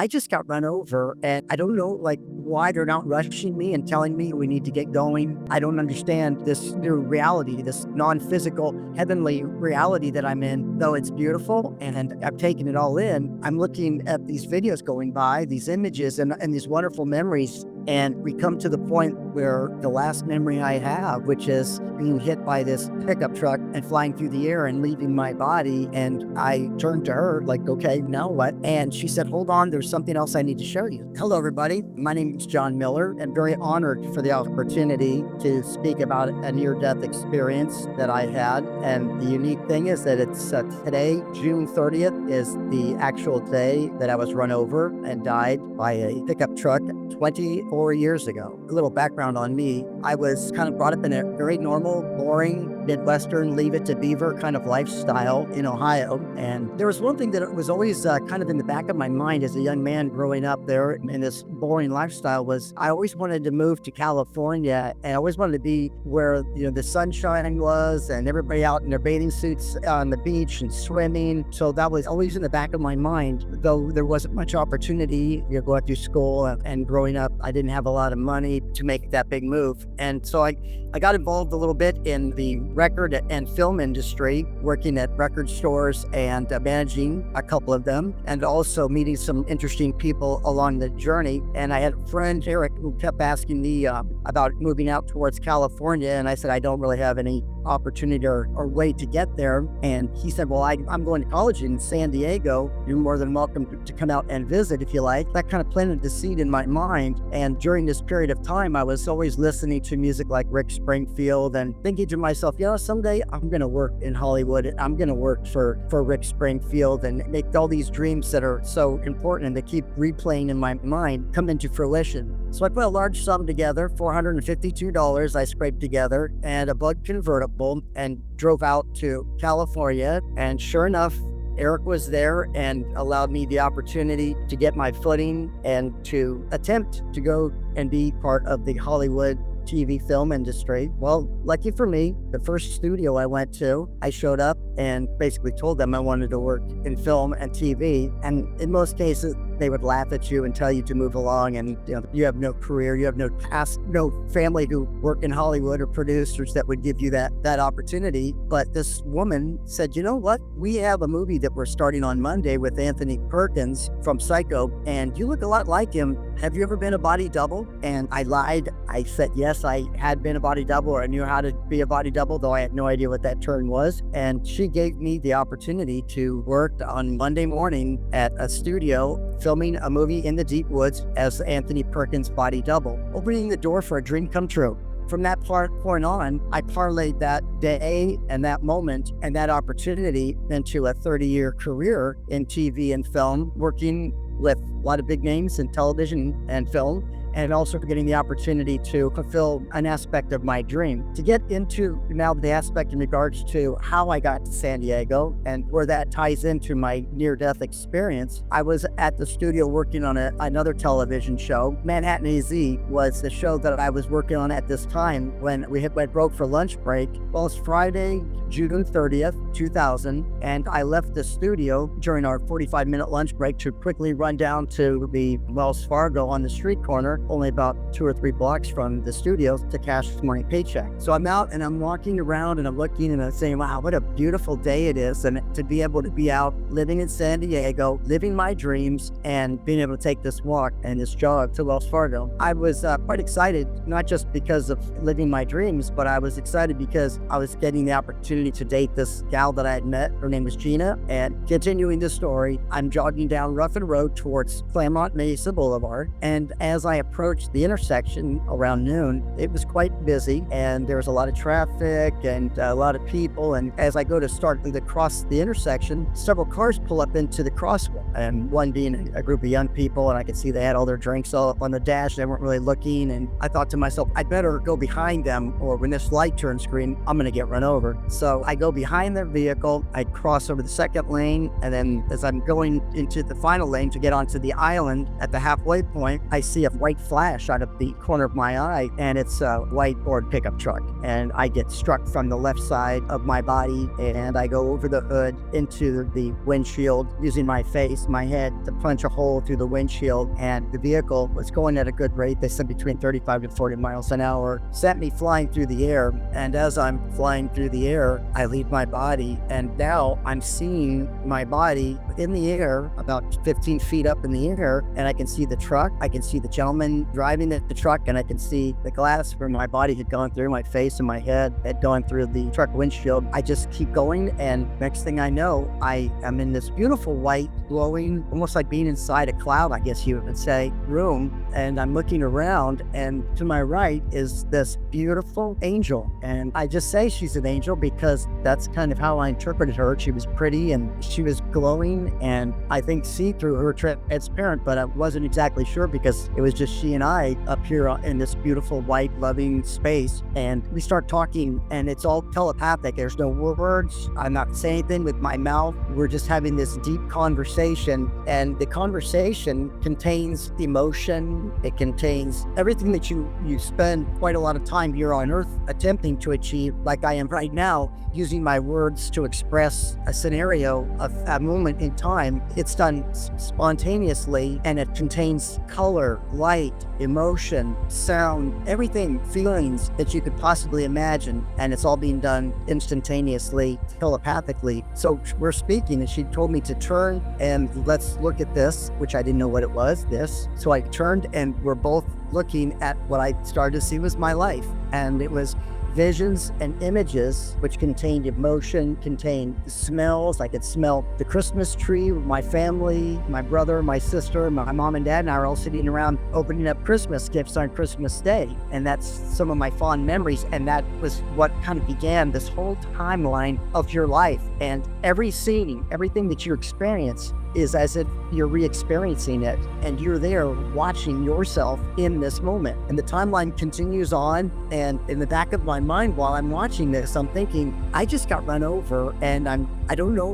I just got run over and I don't know like why they're not rushing me and telling me we need to get going. I don't understand this new reality, this non-physical heavenly reality that I'm in, though it's beautiful and I've taken it all in. I'm looking at these videos going by, these images and these wonderful memories. And we come to the point where the last memory I have, which is being hit by this pickup truck and flying through the air and leaving my body. And I turned to her like, okay, now what? And she said, hold on, there's something else I need to show you. Hello, everybody. My name is John Miller. I'm very honored for the opportunity to speak about a near-death experience that I had. And the unique thing is that it's today, June 30th, is the actual day that I was run over and died by a pickup truck 24 years ago. A little background on me. I was kind of brought up in a very normal, boring, Midwestern, leave it to beaver kind of lifestyle in Ohio. And there was one thing that was always kind of in the back of my mind as a young man growing up there in this boring lifestyle was I always wanted to move to California and I always wanted to be where, the sunshine was and everybody out in their bathing suits on the beach and swimming. So that was always in the back of my mind, though there wasn't much opportunity. You're going through school and growing up, I didn't have a lot of money to make that big move. And so I got involved a little bit in the record and film industry, working at record stores and managing a couple of them, and also meeting some interesting people along the journey. And I had a friend, Eric, who kept asking me about moving out towards California. And I said, I don't really have any opportunity or way to get there. And he said, well, I'm going to college in San Diego. You're more than welcome to come out and visit if you like. That kind of planted the seed in my mind. And during this period of time, I was always listening to music like Rick Springfield and thinking to myself, someday I'm going to work in Hollywood. I'm going to work for Rick Springfield and make all these dreams that are so important and that keep replaying in my mind come into fruition. So I put a large sum together, $452 I scraped together, and a bug convertible and drove out to California. And sure enough, Eric was there and allowed me the opportunity to get my footing and to attempt to go and be part of the Hollywood TV film industry. Well, lucky for me, the first studio I went to, I showed up and basically told them I wanted to work in film and TV. And in most cases, they would laugh at you and tell you to move along and you have no career, you have no past, no family who work in Hollywood or producers that would give you that opportunity. But this woman said, you know what? We have a movie that we're starting on Monday with Anthony Perkins from Psycho, and you look a lot like him. Have you ever been a body double? And I lied. I said, yes, I had been a body double, or I knew how to be a body double, though I had no idea what that term was. And she gave me the opportunity to work on Monday morning at a studio filming a movie in the deep woods as Anthony Perkins' body double, opening the door for a dream come true. From that point on, I parlayed that day and that moment and that opportunity into a 30-year career in TV and film, working with a lot of big names in television and film, and also getting the opportunity to fulfill an aspect of my dream. To get into now the aspect in regards to how I got to San Diego and where that ties into my near-death experience, I was at the studio working on another television show. Manhattan AZ was the show that I was working on at this time when we went broke for lunch break. Well, it's Friday, June 30th, 2000, and I left the studio during our 45-minute lunch break to quickly run down to the Wells Fargo on the street corner, only about 2 or 3 blocks from the studio, to cash this morning paycheck. So I'm out and I'm walking around and I'm looking and I'm saying, wow, what a beautiful day it is. And to be able to be out living in San Diego, living my dreams and being able to take this walk and this jog to Wells Fargo. I was quite excited, not just because of living my dreams, but I was excited because I was getting the opportunity to date this gal that I had met. Her name was Gina. And continuing the story, I'm jogging down Ruffin Road towards Claremont Mesa Boulevard. And as I approached the intersection around noon, it was quite busy and there was a lot of traffic and a lot of people. And as I go to start to cross the intersection, several cars pull up into the crosswalk, and one being a group of young people, and I could see they had all their drinks all up on the dash. They weren't really looking, and I thought to myself, I better go behind them, or when this light turns green, I'm going to get run over. So I go behind their vehicle, I cross over the second lane, and then as I'm going into the final lane to get onto the island at the halfway point, I see a white flash out of the corner of my eye, and it's a white Ford pickup truck. And I get struck from the left side of my body, and I go over the hood into the windshield using my face, my head to punch a hole through the windshield. And the vehicle was going at a good rate. They said between 35 to 40 miles an hour, sent me flying through the air. And as I'm flying through the air, I leave my body, and now I'm seeing my body in the air about 15 feet up in the air, and I can see the truck, I can see the gentleman driving the truck, and I can see the glass where my body had gone through, my face and my head had gone through the truck windshield. I just keep going, and next thing I know, I am in this beautiful white, glowing, almost like being inside a cloud, I guess you would say, room, and I'm looking around, and to my right is this beautiful angel. And I just say she's an angel because that's kind of how I interpreted her. She was pretty and she was glowing, and I think see-through her transparent, but I wasn't exactly sure because it was just she and I up here in this beautiful white loving space. And we start talking, and it's all telepathic. There's no words. I'm not saying anything with my mouth. We're just having this deep conversation, and the conversation contains emotion. It contains everything that you spend quite a lot of time here on earth attempting to achieve, like I am right now, using my words to express a scenario of a moment in time. It's done spontaneously, and it contains color, light, emotion, sound, everything, feelings that you could possibly imagine, and it's all being done instantaneously, telepathically. So we're speaking, and she told me to turn and let's look at this, which I didn't know what it was, this. So I turned, and we're both looking at what I started to see was my life, and it was visions and images which contained emotion, contained smells. I could smell the Christmas tree with my family, my brother, my sister, my mom and dad, and I were all sitting around opening up Christmas gifts on Christmas Day. And that's some of my fond memories. And that was what kind of began this whole timeline of your life. And every scene, everything that you experience is as if you're re-experiencing it, and you're there watching yourself in this moment. And the timeline continues on, and in the back of my mind while I'm watching this, I'm thinking, I just got run over, and I don't know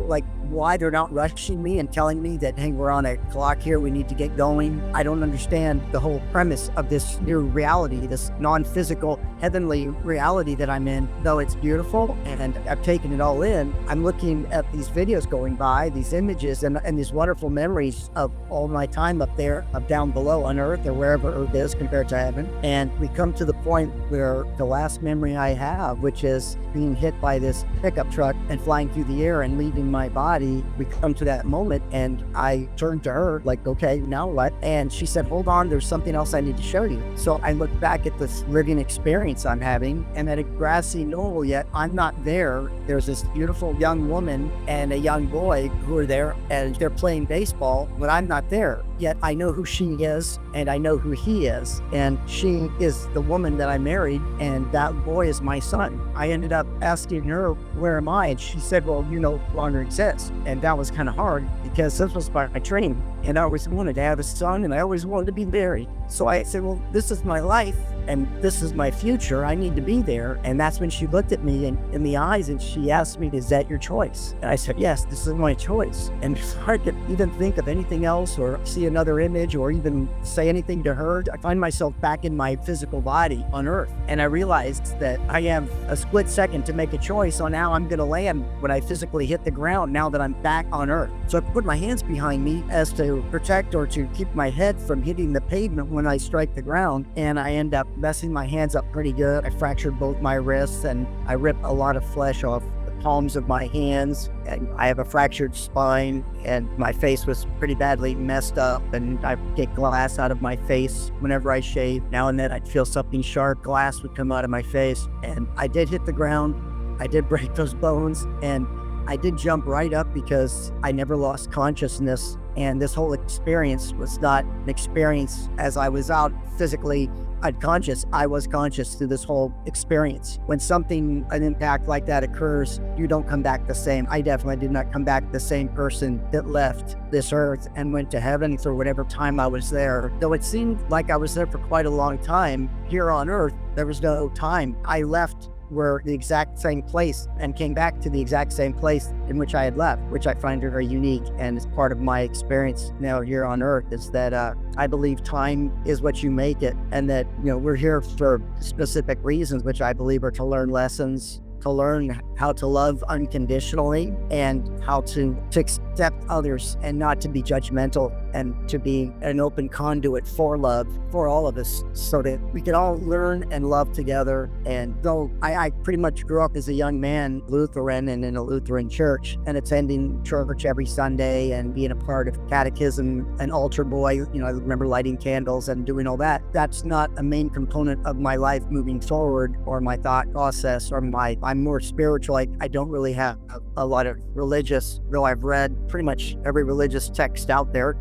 why they're not rushing me and telling me that, hey, we're on a clock here, we need to get going. I don't understand the whole premise of this new reality, this non-physical, heavenly reality that I'm in. Though it's beautiful and I've taken it all in, I'm looking at these videos going by, these images and these wonderful memories of all my time up there, up down below on earth or wherever earth is compared to heaven. And we come to the point where the last memory I have, which is being hit by this pickup truck and flying through the air and leaving my body. We come to that moment, and I turned to her like, okay, now what? And she said, hold on, there's something else I need to show you. So I look back at this living experience I'm having, and at a grassy knoll, yet I'm not there. There's this beautiful young woman and a young boy who are there, and they're playing baseball, but I'm not there. Yet I know who she is, and I know who he is, and she is the woman that I married, and that boy is my son. I ended up asking her, where am I? And she said, well, you no longer exist. And that was kind of hard because this was my dream, and I always wanted to have a son, and I always wanted to be married. So I said, well, this is my life, and this is my future. I need to be there. And that's when she looked at me in the eyes, and she asked me, is that your choice? And I said, yes, this is my choice. And before I could even think of anything else or see another image or even say anything to her, I find myself back in my physical body on earth. And I realized that I have a split second to make a choice on how I'm going to land when I physically hit the ground now that I'm back on earth. So I put my hands behind me as to protect or to keep my head from hitting the pavement when I strike the ground. And I end up messing my hands up pretty good. I fractured both my wrists, and I ripped a lot of flesh off the palms of my hands. And I have a fractured spine, and my face was pretty badly messed up, and I get glass out of my face whenever I shave. Now and then I'd feel something sharp, glass would come out of my face. And I did hit the ground. I did break those bones, and I did jump right up because I never lost consciousness. And this whole experience was not an experience as I was out physically unconscious. I was conscious through this whole experience. When an impact like that occurs, you don't come back the same. I definitely did not come back the same person that left this earth and went to heaven for whatever time I was there. Though it seemed like I was there for quite a long time, here on earth, there was no time. I left were the exact same place and came back to the exact same place in which I had left, which I find very unique. And it's part of my experience now here on Earth is that I believe time is what you make it, and that, we're here for specific reasons, which I believe are to learn lessons, to learn how to love unconditionally, and how to accept others and not to be judgmental, and to be an open conduit for love for all of us, so that we can all learn and love together. And though I pretty much grew up as a young man Lutheran and in a Lutheran church, and attending church every Sunday and being a part of catechism, an altar boy, I remember lighting candles and doing all that. That's not a main component of my life moving forward, or my thought process, or I'm more spiritual. I don't really have a lot of religious, though I've read pretty much every religious text out there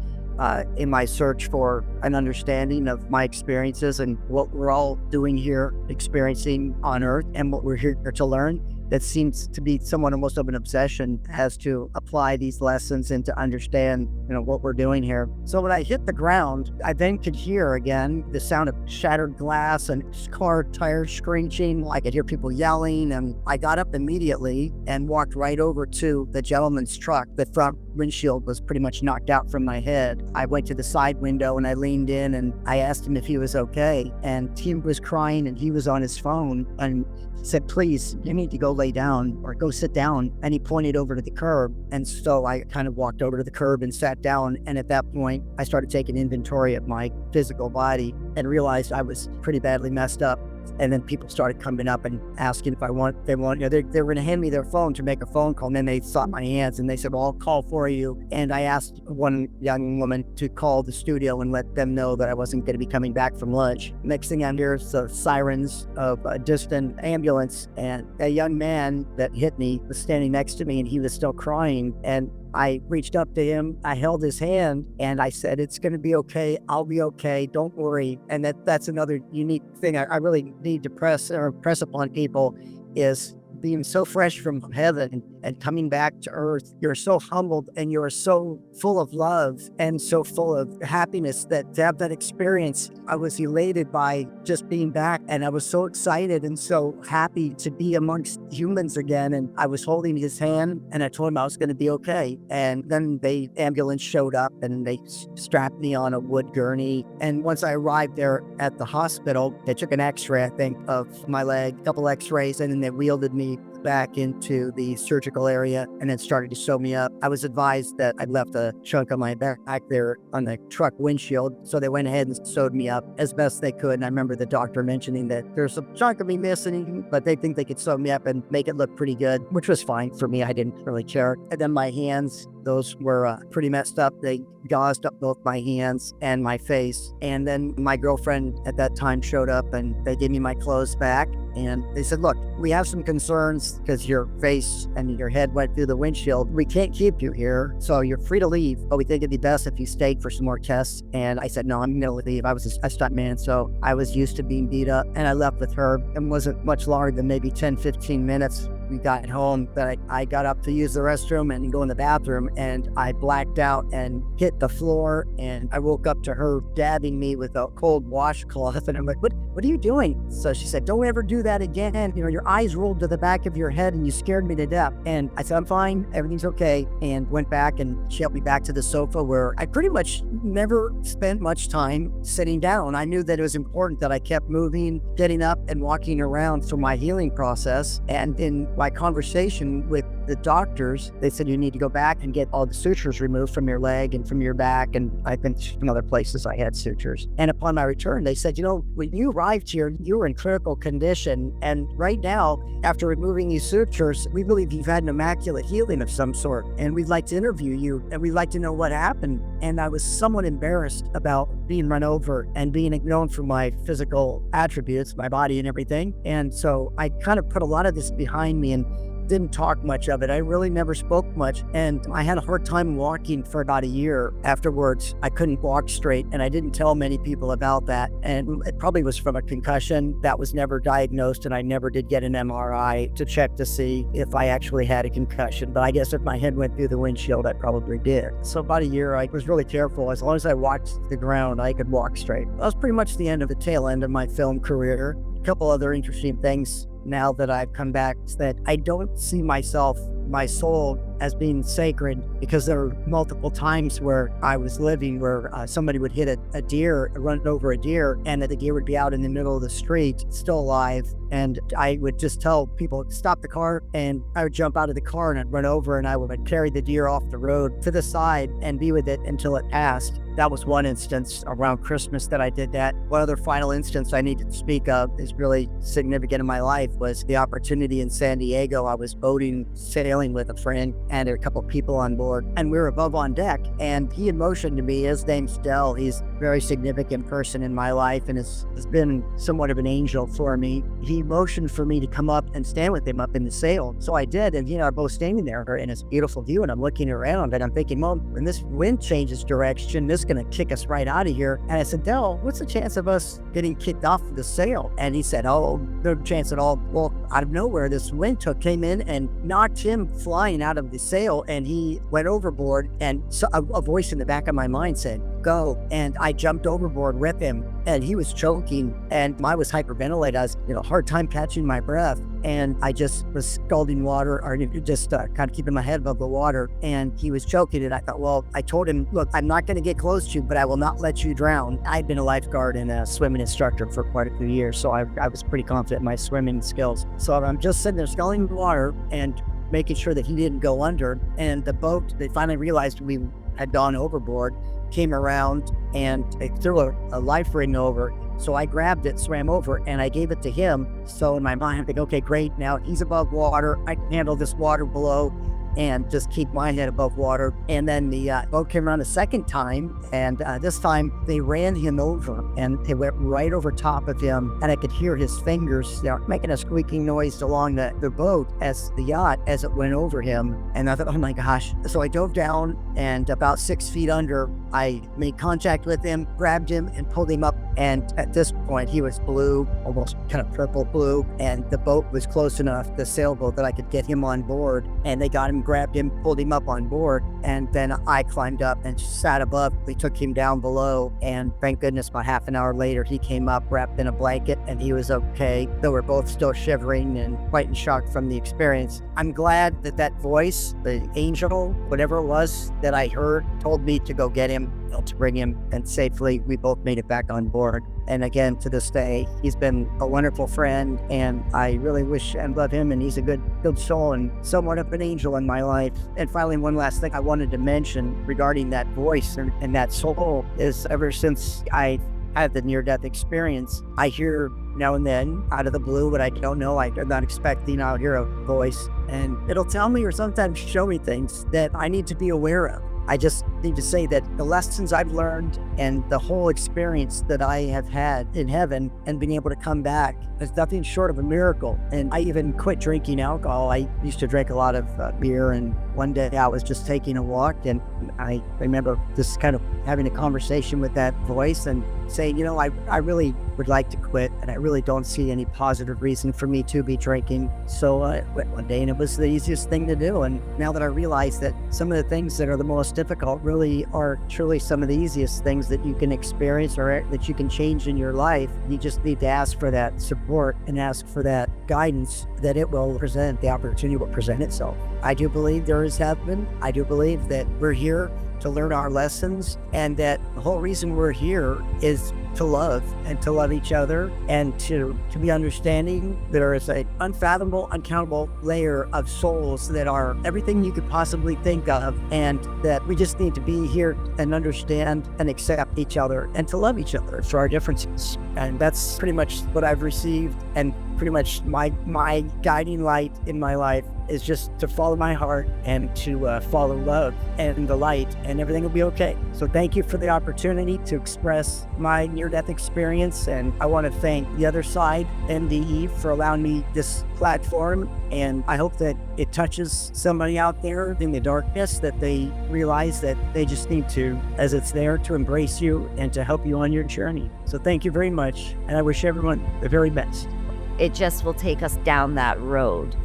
in my search for an understanding of my experiences and what we're all doing here, experiencing on Earth, and what we're here to learn. That seems to be somewhat almost of an obsession, as to apply these lessons and to understand, what we're doing here. So when I hit the ground, I then could hear again the sound of shattered glass and car tires screeching. I could hear people yelling, and I got up immediately and walked right over to the gentleman's truck. The front windshield was pretty much knocked out from my head. I went to the side window and I leaned in and I asked him if he was okay. And he was crying and he was on his phone, and said, "Please, you need to go lay down or go sit down." And he pointed over to the curb. And so I kind of walked over to the curb and sat down. And at that point, I started taking inventory of my physical body and realized I was pretty badly messed up. And then people started coming up and asking if they were going to hand me their phone to make a phone call. And then they saw my hands and they said, "Well, I'll call for you." And I asked one young woman to call the studio and let them know that I wasn't going to be coming back from lunch. Next thing I hear is the sirens of a distant ambulance, and a young man that hit me was standing next to me, and he was still crying. And I reached up to him, I held his hand, and I said, "It's going to be okay. I'll be okay. Don't worry." And that's another unique thing I really need to press upon people, is being so fresh from heaven and coming back to earth. You're so humbled and you're so full of love and so full of happiness that to have that experience, I was elated by just being back, and I was so excited and so happy to be amongst humans again. And I was holding his hand and I told him I was going to be okay. And then the ambulance showed up and they strapped me on a wood gurney. And once I arrived there at the hospital, they took an x-ray, I think, of my leg, a couple x-rays, and then they wheeled me back into the surgical area and then started to sew me up. I was advised that I'd left a chunk of my back there on the truck windshield, so they went ahead and sewed me up as best they could. And I remember the doctor mentioning that there's a chunk of me missing, but they think they could sew me up and make it look pretty good, which was fine for me. I didn't really care. And then my hands, those were pretty messed up. They gauzed up both my hands and my face. And then my girlfriend at that time showed up and they gave me my clothes back. And they said, "Look, we have some concerns because your face and your head went through the windshield. We can't keep you here, so you're free to leave, but we think it'd be best if you stayed for some more tests." And I said, "No, I'm going to leave." I was a stuntman, so I was used to being beat up. And I left with her. It wasn't much longer than maybe 10, 15 minutes. We got home, but I got up to use the restroom and go in the bathroom, and I blacked out and hit the floor. And I woke up to her dabbing me with a cold washcloth. And I'm like, what are you doing? So she said, "Don't ever do that again. Your eyes rolled to the back of your head and you scared me to death." And I said, "I'm fine. Everything's okay." And went back and she helped me back to the sofa, where I pretty much never spent much time sitting down. I knew that it was important that I kept moving, getting up and walking around for my healing process. And in my conversation with the doctors, they said, "You need to go back and get all the sutures removed from your leg and from your back." And I've been from other places I had sutures. And upon my return, they said, "When you arrived here, you were in critical condition. And right now, after removing these sutures, we believe you've had an immaculate healing of some sort. And we'd like to interview you and we'd like to know what happened." And I was somewhat embarrassed about being run over and being known for my physical attributes, my body and everything. And so I kind of put a lot of this behind me and didn't talk much of it. I really never spoke much, and I had a hard time walking for about a year afterwards. I couldn't walk straight, and I didn't tell many people about that. And it probably was from a concussion that was never diagnosed, and I never did get an MRI to check to see if I actually had a concussion. But I guess if my head went through the windshield, I probably did. So about a year, I was really careful. As long as I walked the ground, I could walk straight. That was pretty much the end of the tail end of my film career. A couple other interesting things now that I've come back is that I don't see myself, my soul, as being sacred, because there were multiple times where I was living where somebody would hit a deer, run over a deer, and that the deer would be out in the middle of the street, still alive. And I would just tell people, stop the car, and I would jump out of the car and I'd run over and I would carry the deer off the road to the side and be with it until it passed. That was one instance around Christmas that I did that. One other final instance I need to speak of is really significant in my life was the opportunity in San Diego. I was boating, sailing with a friend and a couple people on board, and we were above on deck, and he had motioned to me. His name's Dell. He's a very significant person in my life and has been somewhat of an angel for me. He motioned for me to come up and stand with him up in the sail. So I did, and I'm both standing there in this beautiful view, and I'm looking around and I'm thinking, well, when this wind changes direction, this is going to kick us right out of here. And I said, Dell, what's the chance of us getting kicked off the sail? And he said, oh, no chance at all. Well, out of nowhere, this wind came in and knocked him flying out of the sail, and he went overboard. And so a voice in the back of my mind said, go. And I jumped overboard with him, and he was choking, and I was hyperventilating. I was, hard time catching my breath. And I just was scalding water, or just kind of keeping my head above the water. And he was choking, and I thought, well, I told him, look, I'm not going to get close to you, but I will not let you drown. I'd been a lifeguard and a swimming instructor for quite a few years, so I was pretty confident in my swimming skills. So I'm just sitting there scalding the water and making sure that he didn't go under. And the boat, they finally realized we had gone overboard, came around, and they threw a life ring over. So I grabbed it, swam over, and I gave it to him. So in my mind, I'm thinking, okay, great. Now he's above water. I can handle this water below and just keep my head above water. And then the boat came around a second time, and this time they ran him over, and it went right over top of him, and I could hear his fingers making a squeaking noise along the boat as the yacht as it went over him. And I thought, oh my gosh. So I dove down, and about 6 feet under, I made contact with him, grabbed him, and pulled him up. And at this point, he was blue, almost kind of purple blue, and the boat was close enough, the sailboat, that I could get him on board. And they got him, grabbed him, pulled him up on board, and then I climbed up and sat above. We took him down below, and thank goodness about half an hour later, he came up wrapped in a blanket, and he was okay, though we're both still shivering and quite in shock from the experience. I'm glad that voice, the angel, whatever it was that I heard, told me to go get him, to bring him, and safely we both made it back on board. And again, to this day, he's been a wonderful friend, and I really wish and love him, and he's a good soul and somewhat of an angel in my life. And finally, one last thing I wanted to mention regarding that voice and that soul is, ever since I had the near-death experience, I hear now and then, out of the blue, but I don't know, I'm not expecting, I'll hear a voice, and it'll tell me or sometimes show me things that I need to be aware of. I just need to say that the lessons I've learned and the whole experience that I have had in heaven and being able to come back is nothing short of a miracle. And I even quit drinking alcohol. I used to drink a lot of beer, and one day I was just taking a walk, and I remember just kind of having a conversation with that voice and saying, I really would like to quit, and I really don't see any positive reason for me to be drinking. So I quit one day, and it was the easiest thing to do. And now that I realize that some of the things that are the most difficult really are truly some of the easiest things that you can experience or that you can change in your life, you just need to ask for that support and ask for that guidance, that it will present, the opportunity will present itself. I do believe there is heaven. I do believe that we're here to learn our lessons, and that the whole reason we're here is to love and to love each other, and to be understanding. There is an unfathomable, uncountable layer of souls that are everything you could possibly think of, and that we just need to be here and understand and accept each other and to love each other for our differences. And that's pretty much what I've received, and pretty much my guiding light in my life is just to follow my heart and to follow love and the light, and everything will be okay. So thank you for the opportunity to express my near-death experience, and I want to thank the other side, NDE, for allowing me this platform, and I hope that it touches somebody out there in the darkness, that they realize that they just need to, as it's there to embrace you and to help you on your journey. So thank you very much, and I wish everyone the very best. It just will take us down that road.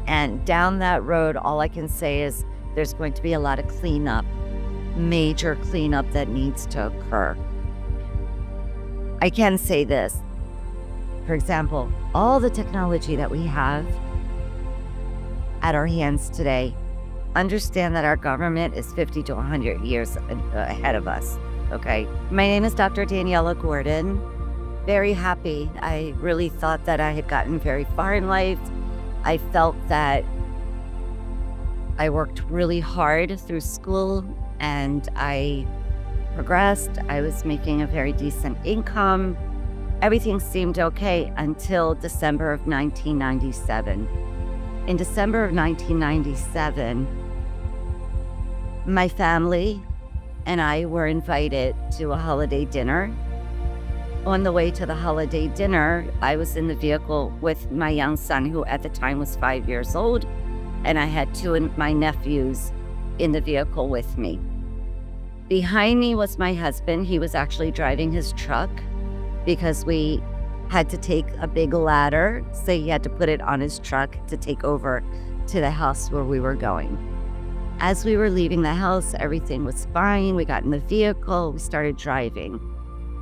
And down that road, all I can say is there's going to be a lot of cleanup, major cleanup that needs to occur. I can say this. For example, all the technology that we have at our hands today, understand that our government is 50 to 100 years ahead of us, okay? My name is Dr. Daniela Gordon. Very happy. I really thought that I had gotten very far in life. I felt that I worked really hard through school and I progressed. I was making a very decent income. Everything seemed okay until December of 1997. In December of 1997, my family and I were invited to a holiday dinner. On the way to the holiday dinner, I was in the vehicle with my young son, who at the time was 5 years old, and I had two of my nephews in the vehicle with me. Behind me was my husband. He was actually driving his truck because we had to take a big ladder, so he had to put it on his truck to take over to the house where we were going. As we were leaving the house, everything was fine. We got in the vehicle, we started driving.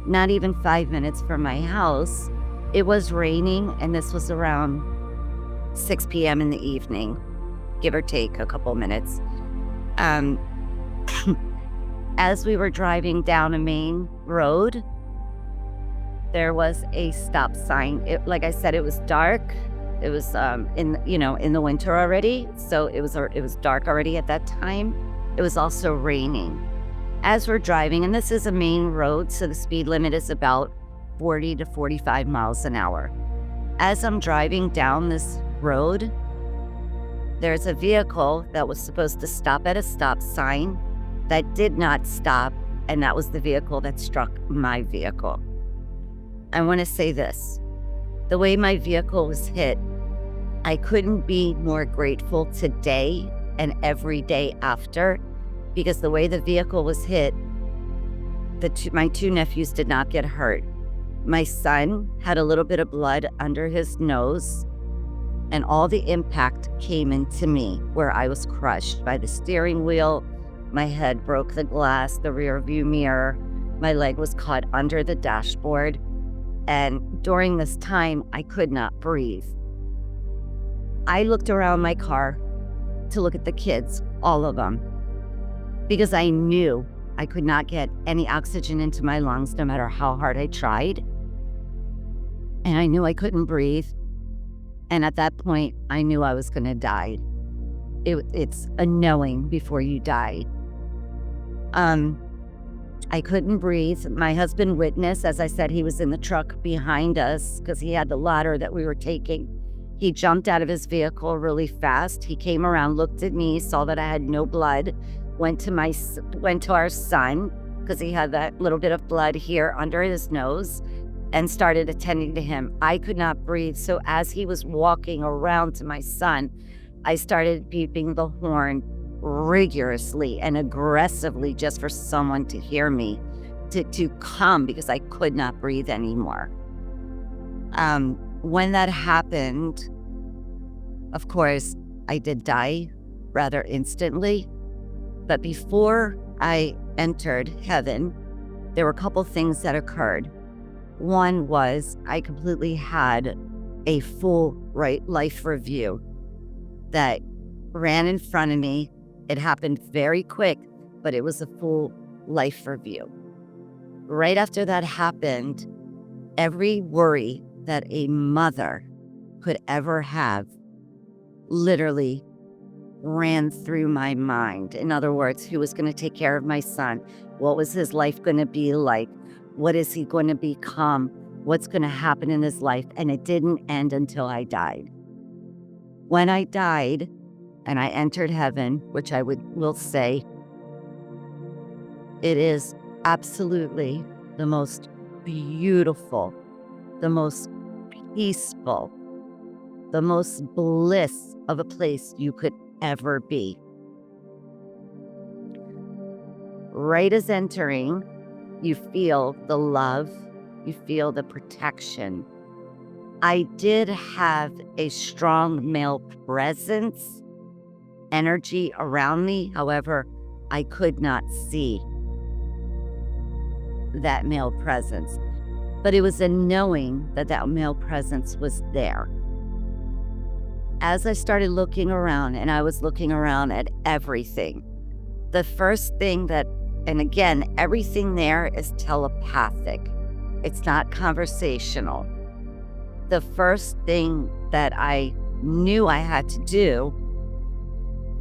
Not even 5 minutes from my house, it was raining, and this was around 6 p.m. in the evening, give or take a couple minutes. As we were driving down a main road, there was a stop sign. Like I said, it was dark. It was in the winter already, so it was dark already at that time. It was also raining. As we're driving, and this is a main road, so the speed limit is about 40 to 45 miles an hour. As I'm driving down this road, there's a vehicle that was supposed to stop at a stop sign that did not stop, and that was the vehicle that struck my vehicle. I want to say this. The way my vehicle was hit, I couldn't be more grateful today and every day after, because the way the vehicle was hit, my two nephews did not get hurt. My son had a little bit of blood under his nose, and all the impact came into me, where I was crushed by the steering wheel. My head broke the glass, the rear view mirror. My leg was caught under the dashboard. And during this time, I could not breathe. I looked around my car to look at the kids, all of them, because I knew I could not get any oxygen into my lungs no matter how hard I tried. And I knew I couldn't breathe. And at that point, I knew I was going to die. It's a knowing before you die. I couldn't breathe. My husband witnessed, as I said, he was in the truck behind us because he had the ladder that we were taking. He jumped out of his vehicle really fast. He came around, looked at me, saw that I had no blood, went to our son because he had that little bit of blood here under his nose, and started attending to him. I could not breathe. So as he was walking around to my son, I started beeping the horn rigorously and aggressively just for someone to hear me, to come, because I could not breathe anymore. When that happened, of course, I did die rather instantly. But before I entered heaven, there were a couple things that occurred. One was I completely had a full life review that ran in front of me. It happened very quick, but it was a full life review. Right after that happened, every worry that a mother could ever have literally ran through my mind. In other words, who was going to take care of my son? What was his life going to be like? What is he going to become? What's going to happen in his life? And it didn't end until I died. When I died and I entered heaven, which I will say, it is absolutely the most beautiful, the most peaceful, the most bliss of a place you could ever be. Right as entering, you feel the love, you feel the protection. I did have a strong male presence, energy around me. However, I could not see that male presence. but it was a knowing that that male presence was there. As I started looking around, and I was looking around at everything, the first thing that, and again, everything there is telepathic. It's not conversational. The first thing that I knew I had to do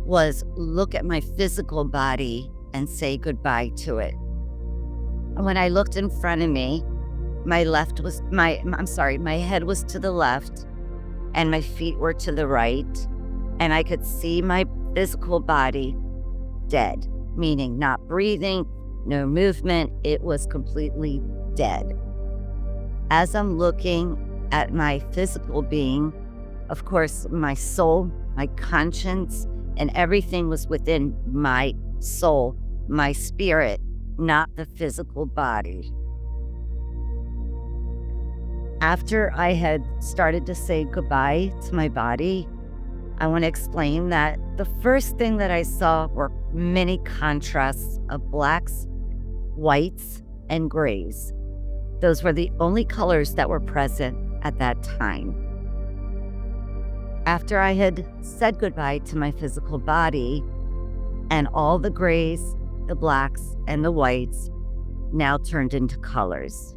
was look at my physical body and say goodbye to it. And when I looked in front of me, my head was to the left and my feet were to the right, and I could see my physical body dead, meaning not breathing, no movement. It was completely dead. As I'm looking at my physical being, of course, my soul, my conscience, and everything was within my soul, my spirit, not the physical body. After I had started to say goodbye to my body, I want to explain that the first thing that I saw were many contrasts of blacks, whites, and grays. Those were the only colors that were present at that time. After I had said goodbye to my physical body, and all the grays, the blacks, and the whites now turned into colors.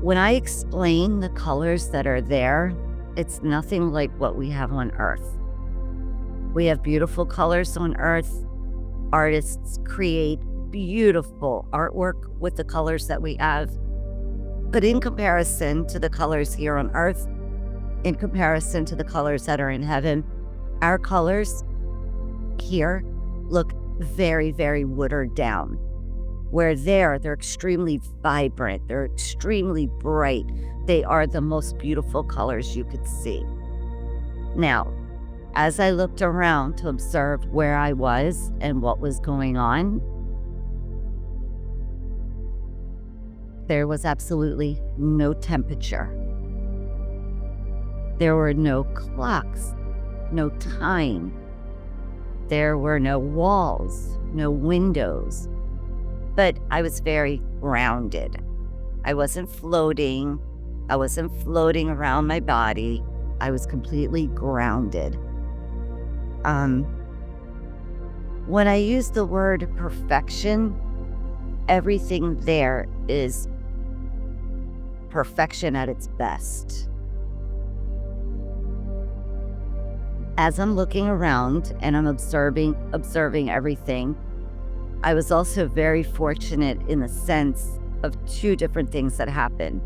When I explain the colors that are there, it's nothing like what we have on Earth. We have beautiful colors on Earth. Artists create beautiful artwork with the colors that we have. But in comparison to the colors here on Earth, in comparison to the colors that are in heaven, our colors here look very, very watered down. Where they're extremely vibrant, they're extremely bright. They are the most beautiful colors you could see. Now, as I looked around to observe where I was and what was going on, there was absolutely no temperature. There were no clocks, no time. There were no walls, no windows. But I was very grounded. I wasn't floating. I wasn't floating around my body. I was completely grounded. When I use the word perfection, everything there is perfection at its best. As I'm looking around and I'm observing everything, I was also very fortunate in the sense of two different things that happened.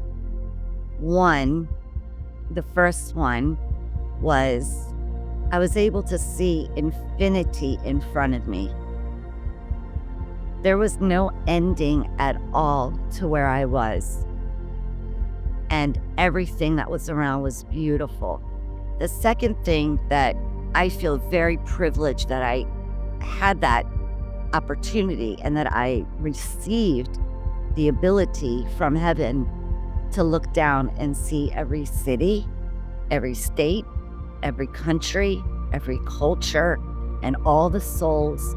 One, the first one was I was able to see infinity in front of me. There was no ending at all to where I was. And everything that was around was beautiful. The second thing that I feel very privileged that I had that opportunity and that I received the ability from heaven to look down and see every city, every state, every country, every culture, and all the souls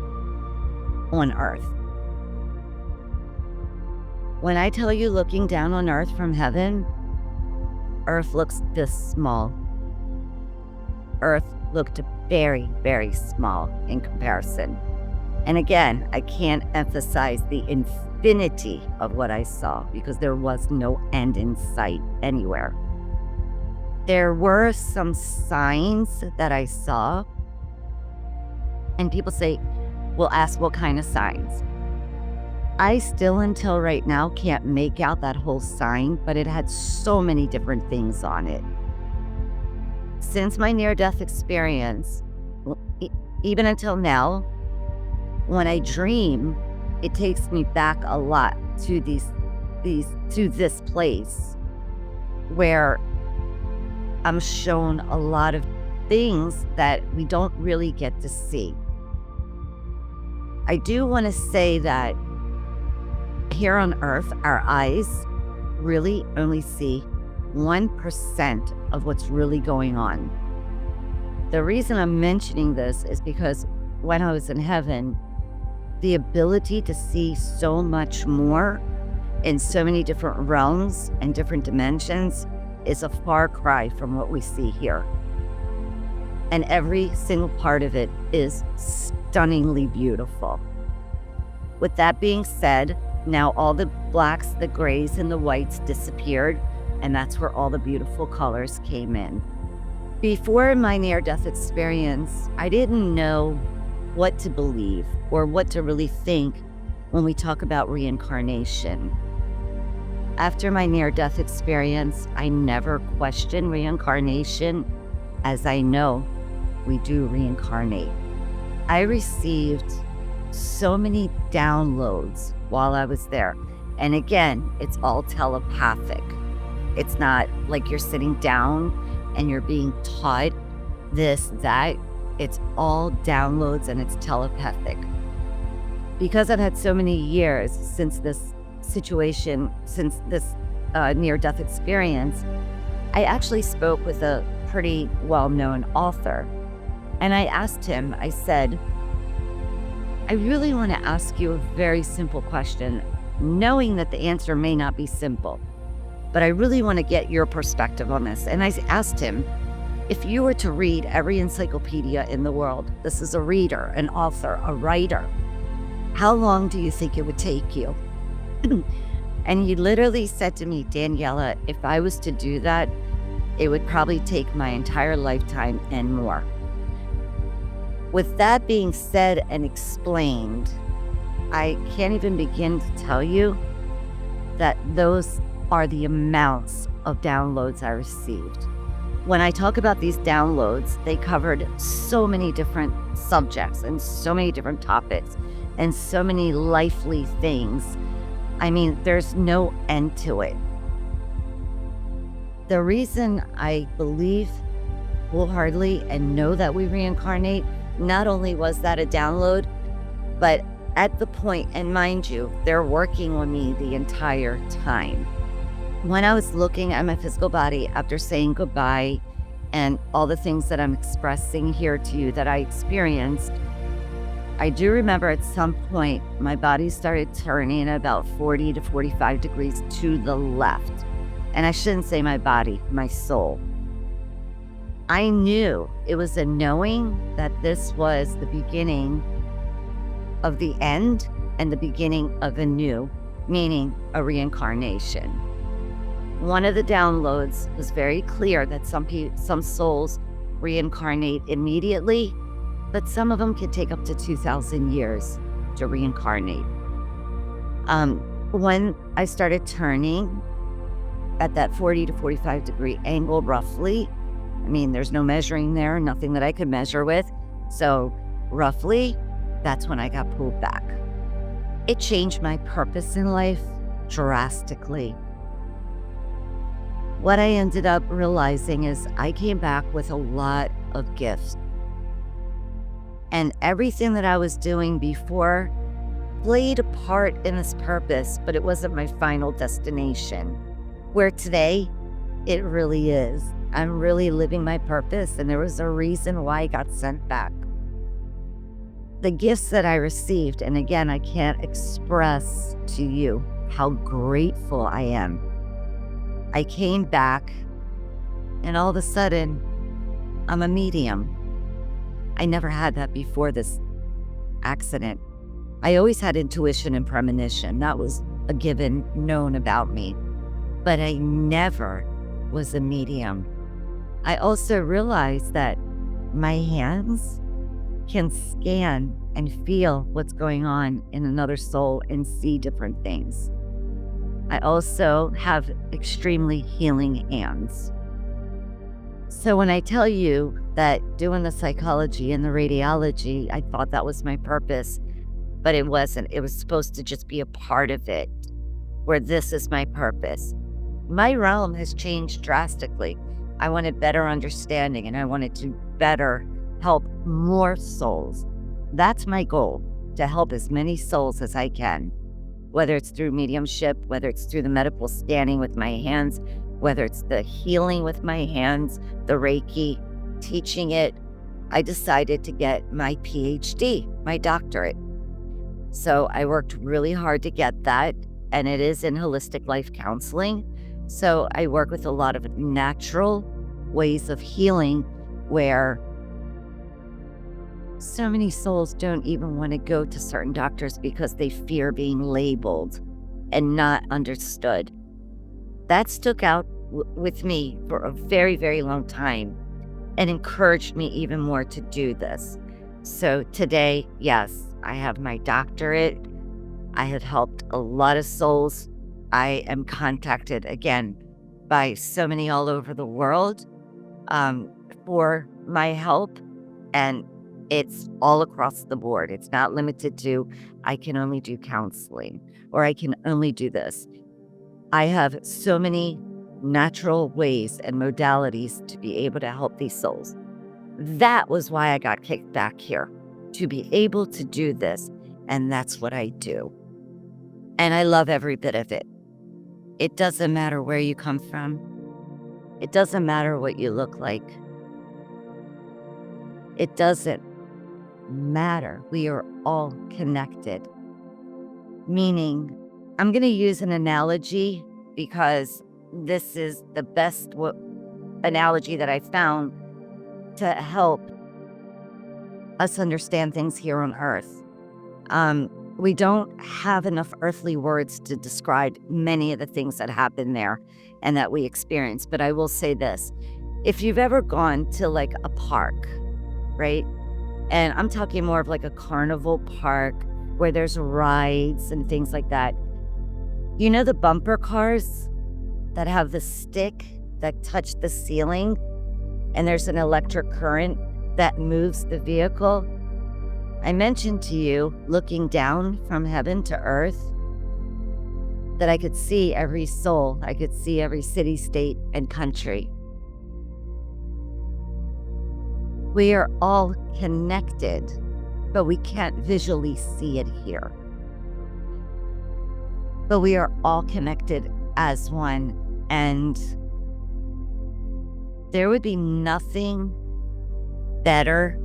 on Earth. When I tell you looking down on Earth from heaven, Earth looks this small. Earth looked very, very small in comparison. And again, I can't emphasize the infinity of what I saw because there was no end in sight anywhere. There were some signs that I saw, and people will ask what kind of signs. I still, until right now, can't make out that whole sign, but it had so many different things on it. Since my near-death experience, even until now, when I dream, it takes me back a lot to this place where I'm shown a lot of things that we don't really get to see. I do want to say that here on Earth, our eyes really only see 1% of what's really going on. The reason I'm mentioning this is because when I was in heaven, the ability to see so much more in so many different realms and different dimensions is a far cry from what we see here. And every single part of it is stunningly beautiful. With that being said, now all the blacks, the grays, and the whites disappeared, and that's where all the beautiful colors came in. Before my near-death experience, I didn't know what to believe or what to really think when we talk about reincarnation. After my near-death experience, I never questioned reincarnation, as I know we do reincarnate. I received so many downloads while I was there. And again, it's all telepathic. It's not like you're sitting down and you're being taught this, that. It's all downloads and it's telepathic. Because I've had so many years since this situation, since this near-death experience, I actually spoke with a pretty well-known author. And I asked him, I said, I really want to ask you a very simple question, knowing that the answer may not be simple, but I really want to get your perspective on this. And I asked him, if you were to read every encyclopedia in the world, this is a reader, an author, a writer, how long do you think it would take you? And he literally said to me, Daniela, if I was to do that, it would probably take my entire lifetime and more. With that being said and explained, I can't even begin to tell you that those are the amounts of downloads I received. When I talk about these downloads, they covered so many different subjects and so many different topics and so many lively things. I mean, there's no end to it. The reason I believe wholeheartedly and know that we reincarnate, not only was that a download, but at the point, and mind you, they're working on me the entire time. When I was looking at my physical body after saying goodbye and all the things that I'm expressing here to you that I experienced, I do remember at some point my body started turning about 40 to 45 degrees to the left. And I shouldn't say my body, my soul. I knew it was a knowing that this was the beginning of the end and the beginning of a new, meaning a reincarnation. One of the downloads was very clear that some souls reincarnate immediately, but some of them can take up to 2,000 years to reincarnate. When I started turning at that 40 to 45 degree angle roughly, I mean, there's no measuring there, nothing that I could measure with. So roughly, that's when I got pulled back. It changed my purpose in life drastically. What I ended up realizing is I came back with a lot of gifts. And everything that I was doing before played a part in this purpose, but it wasn't my final destination. Where today, it really is. I'm really living my purpose, and there was a reason why I got sent back. The gifts that I received, and again, I can't express to you how grateful I am. I came back, and all of a sudden, I'm a medium. I never had that before this accident. I always had intuition and premonition. That was a given, known about me. But I never was a medium. I also realized that my hands can scan and feel what's going on in another soul and see different things. I also have extremely healing hands. So when I tell you that doing the psychology and the radiology, I thought that was my purpose, but it wasn't. It was supposed to just be a part of it, where this is my purpose. My realm has changed drastically. I wanted better understanding, and I wanted to better help more souls. That's my goal, to help as many souls as I can, whether it's through mediumship, whether it's through the medical scanning with my hands, whether it's the healing with my hands, the Reiki, teaching it. I decided to get my PhD, my doctorate. So I worked really hard to get that, and it is in holistic life counseling. So I work with a lot of natural ways of healing where so many souls don't even want to go to certain doctors because they fear being labeled and not understood. That stuck out with me for a very, very long time and encouraged me even more to do this. So today, yes, I have my doctorate. I have helped a lot of souls. I am contacted again by so many all over the world for my help. And it's all across the board. It's not limited to, I can only do counseling or I can only do this. I have so many natural ways and modalities to be able to help these souls. That was why I got kicked back here, to be able to do this. And that's what I do. And I love every bit of it. It doesn't matter where you come from. It doesn't matter what you look like. It doesn't matter. We are all connected. Meaning, I'm going to use an analogy because this is the best analogy that I found to help us understand things here on Earth. We don't have enough earthly words to describe many of the things that happen there and that we experience. But I will say this. If you've ever gone to like a park, right? And I'm talking more of like a carnival park where there's rides and things like that. You know the bumper cars that have the stick that touch the ceiling and there's an electric current that moves the vehicle? I mentioned to you, looking down from heaven to earth, that I could see every soul. I could see every city, state, and country. We are all connected, but we can't visually see it here. But we are all connected as one, and there would be nothing better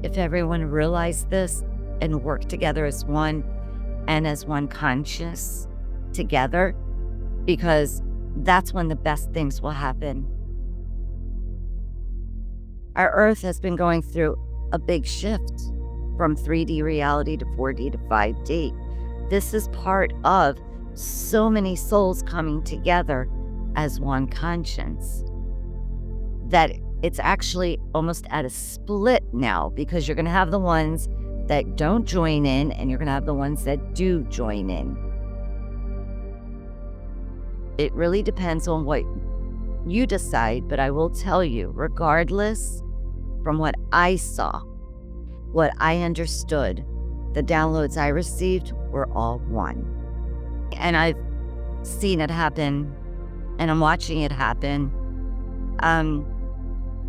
if everyone realized this and worked together as one and as one conscious together, because that's when the best things will happen. Our Earth has been going through a big shift from 3D reality to 4D to 5D. This is part of so many souls coming together as one conscience that it's actually almost at a split now, because you're going to have the ones that don't join in and you're going to have the ones that do join in. It really depends on what you decide, but I will tell you, regardless, from what I saw, what I understood, the downloads I received were all one. And I've seen it happen, and I'm watching it happen.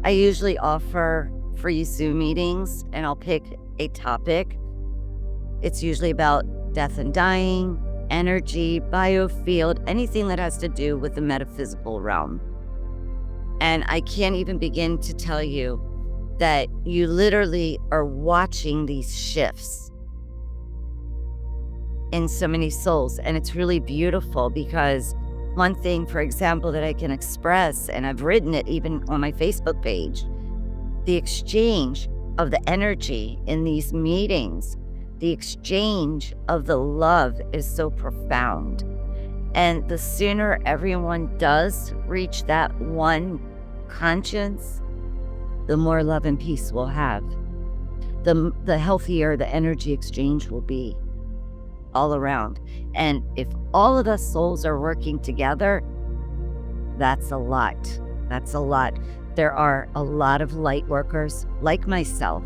I usually offer free Zoom meetings, and I'll pick a topic. It's usually about death and dying, energy, biofield, anything that has to do with the metaphysical realm. And I can't even begin to tell you that you literally are watching these shifts in so many souls. And it's really beautiful, because one thing, for example, that I can express, and I've written it even on my Facebook page, the exchange of the energy in these meetings, the exchange of the love is so profound. And the sooner everyone does reach that one conscience, the more love and peace we'll have. The healthier the energy exchange will be all around. And if all of us souls are working together, that's a lot. That's a lot. There are a lot of light workers like myself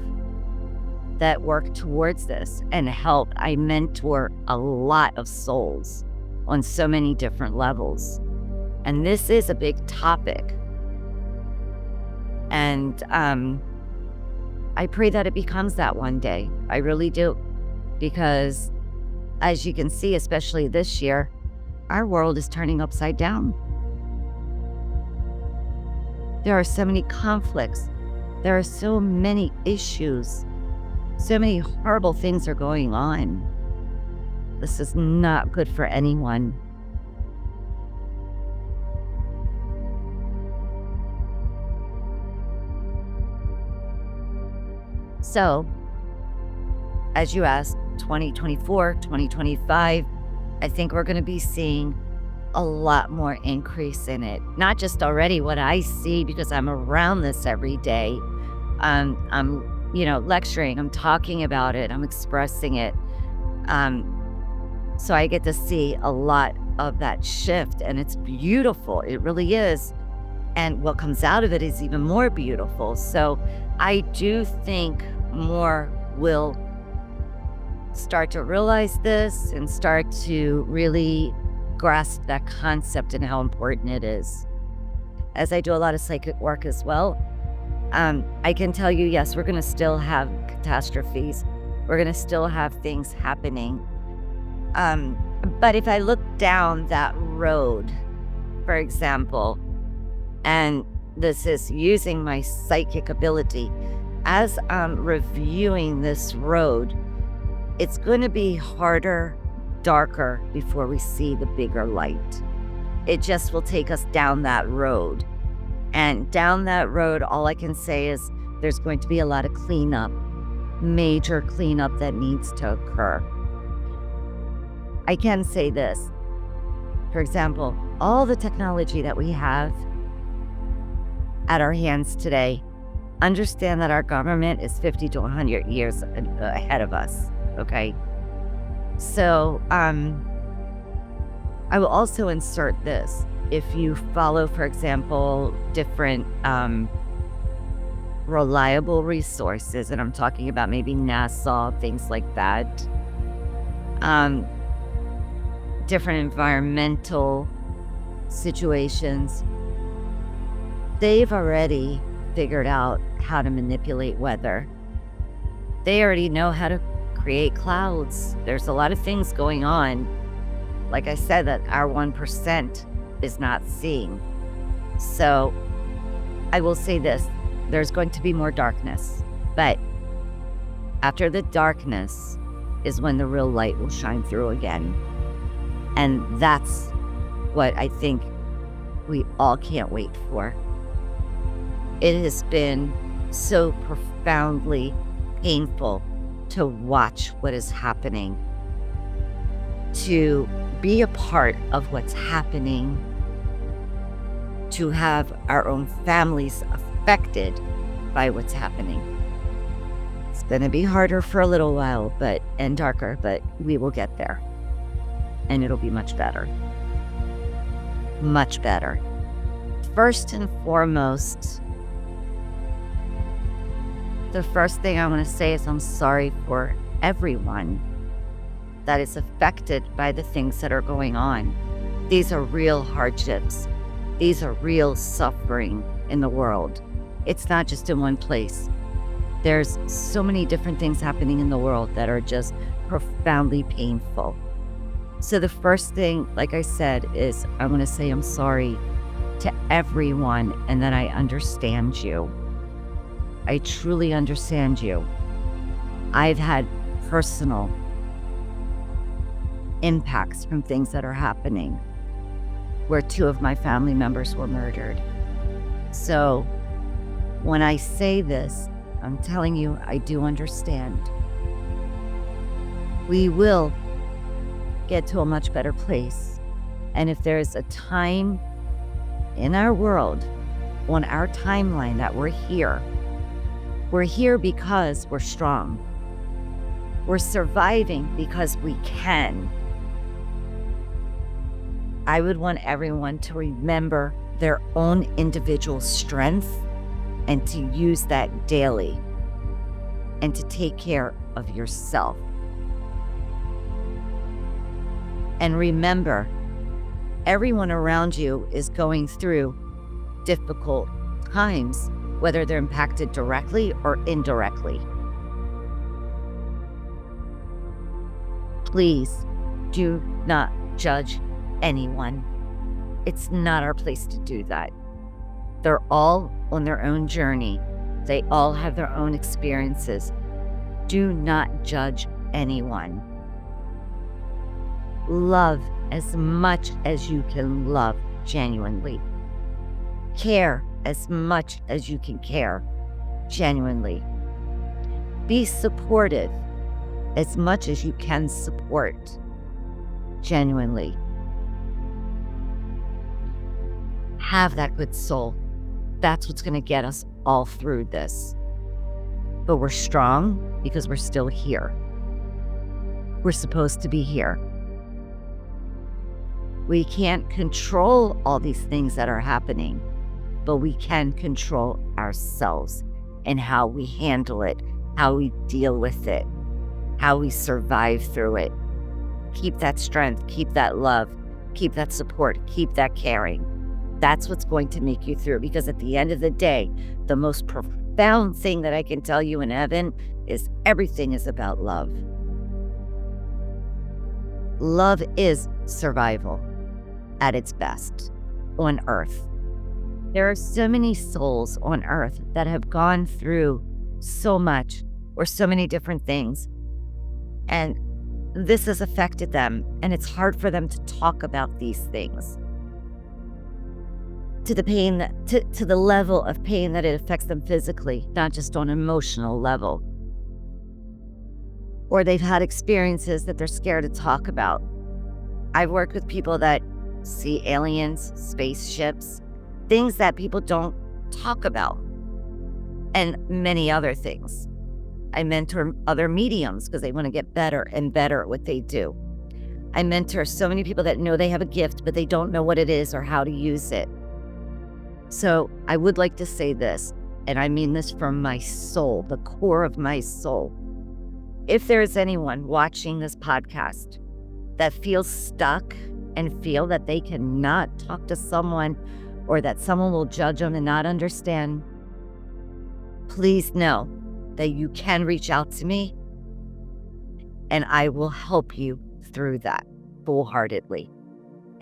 that work towards this and help. I mentor a lot of souls on so many different levels. And this is a big topic. And I pray that it becomes that one day. I really do. Because as you can see, especially this year, our world is turning upside down. There are so many conflicts. There are so many issues. So many horrible things are going on. This is not good for anyone. So, as you asked, 2024, 2025, I think we're going to be seeing a lot more increase in it. Not just already what I see because I'm around this every day. I'm, lecturing, I'm talking about it, I'm expressing it. So I get to see a lot of that shift, and it's beautiful. It really is. And what comes out of it is even more beautiful. So I do think more will start to realize this and start to really grasp that concept and how important it is. As I do a lot of psychic work as well, I can tell you, yes, we're going to still have catastrophes. We're going to still have things happening. But if I look down that road, for example, and this is using my psychic ability, as I'm reviewing this road, it's going to be harder, darker before we see the bigger light. It just will take us down that road. And down that road, all I can say is there's going to be a lot of cleanup, major cleanup that needs to occur. I can say this. For example, all the technology that we have at our hands today, understand that our government is 50 to 100 years ahead of us, okay? So I will also insert this. If you follow, for example, different reliable resources, and I'm talking about maybe NASA, things like that, different environmental situations, they've already figured out how to manipulate weather. They already know how to create clouds. There's a lot of things going on, like I said, that our 1% is not seeing. So I will say this, there's going to be more darkness, but after the darkness is when the real light will shine through again. And that's what I think we all can't wait for. It has been so profoundly painful to watch what is happening, to be a part of what's happening, to have our own families affected by what's happening. It's going to be harder for a little while, and darker, but we will get there. And it'll be much better. Much better. First and foremost, the first thing I want to say is I'm sorry for everyone that is affected by the things that are going on. These are real hardships. These are real suffering in the world. It's not just in one place. There's so many different things happening in the world that are just profoundly painful. So the first thing, like I said, is I want to say I'm sorry to everyone and that I understand you. I truly understand you. I've had personal impacts from things that are happening where 2 of my family members were murdered. So when I say this, I'm telling you, I do understand. We will get to a much better place. And if there's a time in our world, on our timeline that we're here because we're strong. We're surviving because we can. I would want everyone to remember their own individual strength and to use that daily and to take care of yourself. And remember, everyone around you is going through difficult times, whether they're impacted directly or indirectly. Please do not judge anyone. It's not our place to do that. They're all on their own journey. They all have their own experiences. Do not judge anyone. Love as much as you can love genuinely. Care as much as you can care genuinely. Be supportive as much as you can support genuinely. Have that good soul. That's what's going to get us all through this. But we're strong because we're still here. We're supposed to be here. We can't control all these things that are happening, but we can control ourselves and how we handle it, how we deal with it, how we survive through it. Keep that strength, keep that love, keep that support, keep that caring. That's what's going to make you through, because at the end of the day, the most profound thing that I can tell you in heaven is everything is about love. Love is survival at its best on earth. There are so many souls on earth that have gone through so much or so many different things, and this has affected them, and it's hard for them to talk about these things to the pain to the level of pain that it affects them physically, not just on an emotional level. Or they've had experiences that they're scared to talk about. I've worked with people that see aliens, spaceships, things that people don't talk about, and many other things. I mentor other mediums because they want to get better and better at what they do. I mentor so many people that know they have a gift, but they don't know what it is or how to use it. So I would like to say this, and I mean this from my soul, the core of my soul. If there is anyone watching this podcast that feels stuck and feel that they cannot talk to someone, or that someone will judge them and not understand, please know that you can reach out to me and I will help you through that full-heartedly.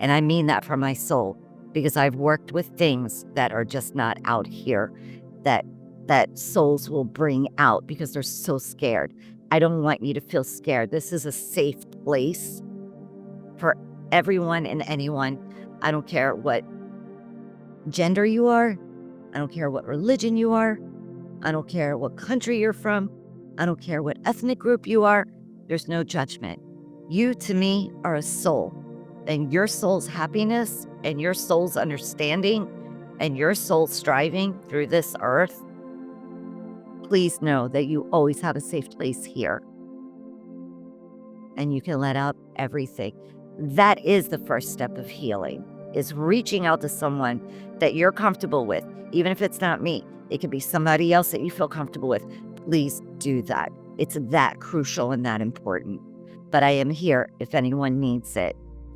And I mean that from my soul, because I've worked with things that are just not out here that souls will bring out because they're so scared. I don't want you to feel scared. This is a safe place for everyone and anyone. I don't care what gender you are. I don't care what religion you are. I don't care what country you're from. I don't care what ethnic group you are. There's no judgment. You, to me, are a soul. And your soul's happiness and your soul's understanding and your soul's striving through this earth, please know that you always have a safe place here. And you can let out everything. That is the first step of healing, is reaching out to someone that you're comfortable with. Even if it's not me, it could be somebody else that you feel comfortable with. Please do that. It's that crucial and that important. But I am here if anyone needs it.